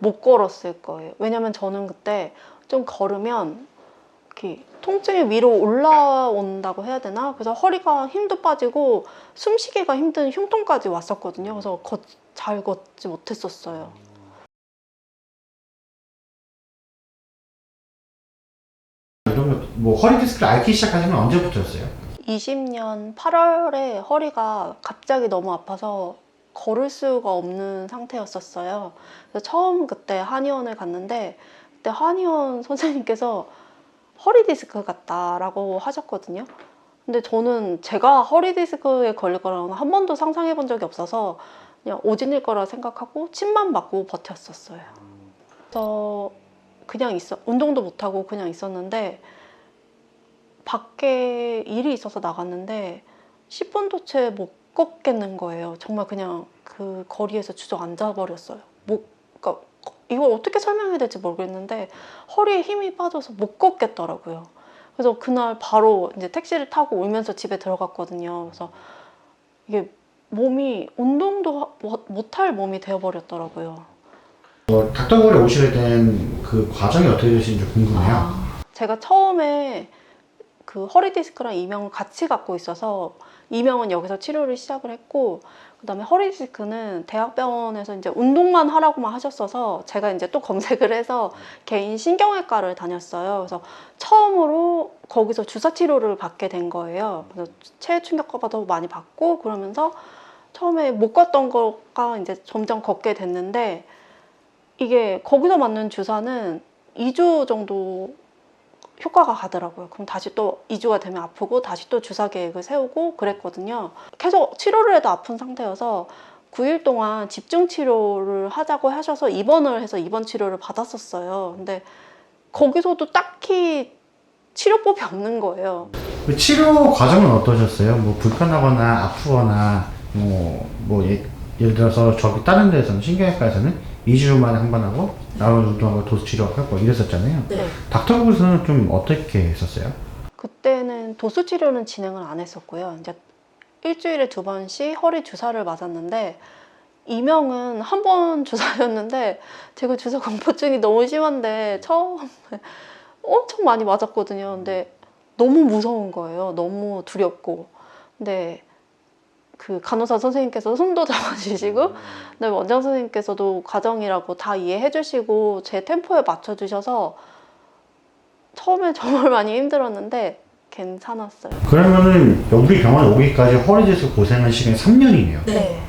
못 걸었을 거예요. 왜냐면 저는 그때 좀 걸으면 이렇게 통증이 위로 올라온다고 해야 되나? 그래서 허리가 힘도 빠지고 숨쉬기가 힘든 흉통까지 왔었거든요. 그래서 잘 걷지 못했었어요. 이런 거, 뭐 허리 디스크를 앓기 시작하신 건 언제부터였어요? 20년 8월에 허리가 갑자기 너무 아파서 걸을 수가 없는 상태였었어요. 그래서 처음 그때 한의원을 갔는데 그때 한의원 선생님께서 허리 디스크 같다라고 하셨거든요. 근데 저는 제가 허리 디스크에 걸릴 거라고는 한 번도 상상해 본 적이 없어서 그냥 오진일 거라 생각하고 침만 맞고 버텼었어요. 그래서 그냥 운동도 못하고 그냥 있었는데 밖에 일이 있어서 나갔는데 10분도 채 못 걷겠는 거예요. 정말 그냥 그 거리에서 주저앉아 버렸어요. 그러니까 이걸 어떻게 설명해야 될지 모르겠는데 허리에 힘이 빠져서 못 걷겠더라고요. 그래서 그날 바로 이제 택시를 타고 울면서 집에 들어갔거든요. 그래서 이게 몸이 운동도 못할 몸이 되어버렸더라고요. 닥터볼에 오시게 된 그 과정이 어떻게 되시는지 궁금해요. 제가 처음에 그 허리 디스크랑 이명을 같이 갖고 있어서 이명은 여기서 치료를 시작을 했고 그다음에 허리 디스크는 대학병원에서 이제 운동만 하라고만 하셨어서 제가 이제 또 검색을 해서 개인 신경외과를 다녔어요. 그래서 처음으로 거기서 주사 치료를 받게 된 거예요. 그래서 체해 충격과도 많이 받고 그러면서 처음에 못 걷던 거가 이제 점점 걷게 됐는데 이게 거기서 맞는 주사는 2주 정도 효과가 가더라고요. 그럼 다시 또 2주가 되면 아프고 다시 또 주사 계획을 세우고 그랬거든요. 계속 치료를 해도 아픈 상태여서 9일 동안 집중 치료를 하자고 하셔서 입원을 해서 입원 치료를 받았었어요. 근데 거기서도 딱히 치료법이 없는 거예요. 그 치료 과정은 어떠셨어요? 뭐 불편하거나 아프거나 예를 들어서 저기 다른 데서는 신경외과에서는 2주 만에 한 번 하고 나머지 운동하고 도수 치료하고 이랬었잖아요. 네. 닥터볼에서는 좀 어떻게 했었어요? 그때는 도수 치료는 진행을 안 했었고요. 이제 일주일에 2번씩 허리 주사를 맞았는데 이명은 한 번 주사였는데 제가 주사 공포증이 너무 심한데 처음에 엄청 많이 맞았거든요. 근데 너무 무서운 거예요. 너무 두렵고. 근데 그 간호사 선생님께서 손도 잡아주시고 그다음에 원장 선생님께서도 가정이라고 다 이해해 주시고 제 템포에 맞춰 주셔서 처음에 정말 많이 힘들었는데 괜찮았어요. 그러면은 우리 병원 오기까지 허리 디스크 고생한 시간이 3년이네요. 네.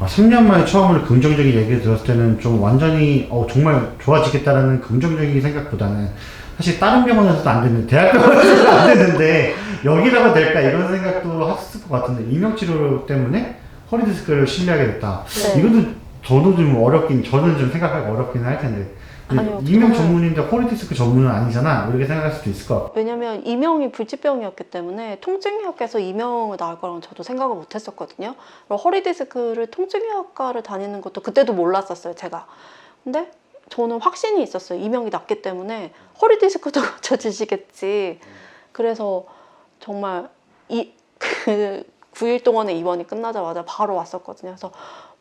3년 만에 처음으로 긍정적인 얘기를 들었을 때는 좀 완전히 정말 좋아지겠다라는 긍정적인 생각보다는 사실 다른 병원에서도 안 됐는데 대학병원에서도 안 됐는데 여기라고 될까 이런 생각도 했을 것 같은데 이명치료 때문에 허리 디스크를 신뢰하게 됐다. 네. 이것도 저도 저는 좀 생각하기 어렵긴 할 텐데 아니요, 이명 저는- 전문인데 허리 디스크 전문은 아니잖아 이렇게 생각할 수도 있을 것 같고. 왜냐면 이명이 불치병이었기 때문에 통증의학과에서 이명을 나을 거라고 저도 생각을 못 했었거든요. 그리고 허리 디스크를 통증의학과를 다니는 것도 그때도 몰랐었어요, 제가. 근데 저는 확신이 있었어요. 이명이 낫기 때문에 허리 디스크도 고쳐주시겠지. 그래서 정말 그 9일 동안의 입원이 끝나자마자 바로 왔었거든요. 그래서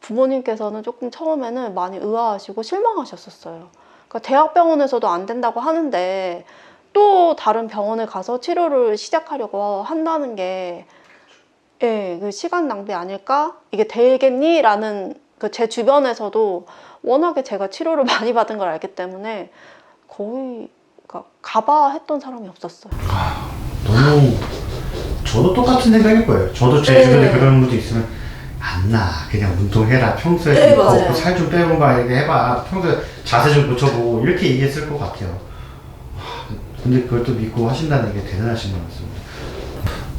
부모님께서는 조금 처음에는 많이 의아하시고 실망하셨었어요. 그러니까 대학병원에서도 안 된다고 하는데 또 다른 병원에 가서 치료를 시작하려고 한다는 게 그 시간 낭비 아닐까? 이게 되겠니? 라는 그 제 주변에서도 워낙에 제가 치료를 많이 받은 걸 알기 때문에 거의 그러니까 가봐 했던 사람이 없었어요. 너무 저도 똑같은 생각일 거예요. 저도 제 주변에 그런 분도 있으면 안 나. 그냥 운동해라. 평소에 좀 걷고 살 좀 빼본가 이렇게 해봐. 평소에 자세 좀 고쳐보고 이렇게 얘기했을 것 같아요. 근데 그걸 또 믿고 하신다는 게 대단하신 것 같습니다.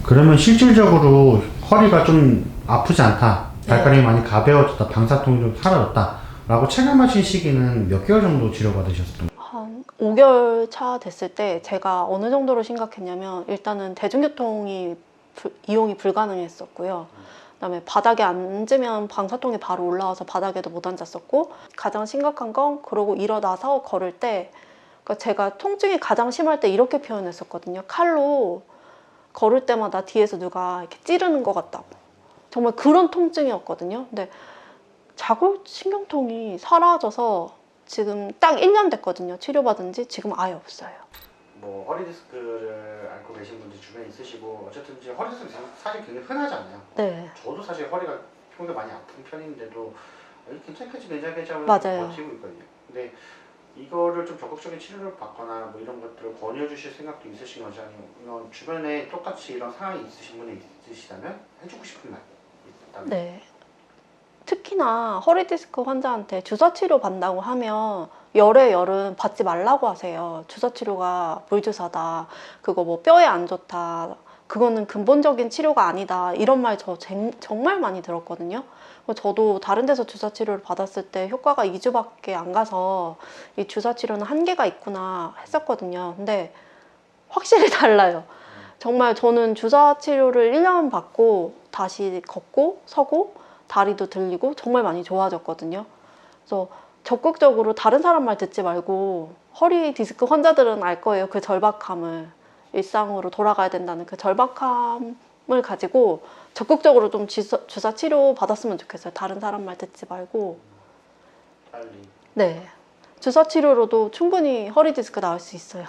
그러면 실질적으로 허리가 좀 아프지 않다. 발가락이 많이 가벼워졌다. 방사통이 좀 사라졌다. 라고 체감하신 시기는 몇 개월 정도 치료받으셨던 거예요? 한 5개월 차 됐을 때 제가 어느 정도로 심각했냐면 일단은 대중교통이 이용이 불가능했었고요. 그다음에 바닥에 앉으면 방사통이 바로 올라와서 바닥에도 못 앉았었고 가장 심각한 건 그러고 일어나서 걸을 때 그러니까 제가 통증이 가장 심할 때 이렇게 표현했었거든요. 칼로 걸을 때마다 뒤에서 누가 이렇게 찌르는 것 같다고. 정말 그런 통증이었거든요. 근데 자골신경통이 사라져서 지금 딱 1년 됐거든요. 치료받은 지 지금 아예 없어요. 뭐 허리 디스크를 앓고 계신 분들 주변에 있으시고 어쨌든 이제 허리 디스크 사실 굉장히 흔하지 않나요? 네. 저도 사실 허리가 평소에 많이 아픈 편인데도 괜찮겠지 하면서 맞아요. 버티고 있거든요. 근데 이거를 좀 적극적인 치료를 받거나 뭐 이런 것들을 권유해 주실 생각도 있으신 건지 아니면 주변에 똑같이 이런 상황이 있으신 분이 있으시다면 해주고 싶은 말 있다면? 네. 특히나 허리 디스크 환자한테 주사 치료 받는다고 하면 열에 열은 받지 말라고 하세요. 주사 치료가 물주사다. 그거 뭐 뼈에 안 좋다. 그거는 근본적인 치료가 아니다. 이런 말 저 정말 많이 들었거든요. 저도 다른 데서 주사 치료를 받았을 때 효과가 2주밖에 안 가서 이 주사 치료는 한계가 있구나 했었거든요. 근데 확실히 달라요. 정말 저는 주사 치료를 1년 받고 다시 걷고 서고 다리도 들리고 정말 많이 좋아졌거든요. 그래서 적극적으로 다른 사람 말 듣지 말고 허리 디스크 환자들은 알 거예요. 그 절박함을. 일상으로 돌아가야 된다는 그 절박함을 가지고 적극적으로 좀 주사 치료 받았으면 좋겠어요. 다른 사람 말 듣지 말고. 빨리. 네. 주사 치료로도 충분히 허리 디스크 나을 수 있어요.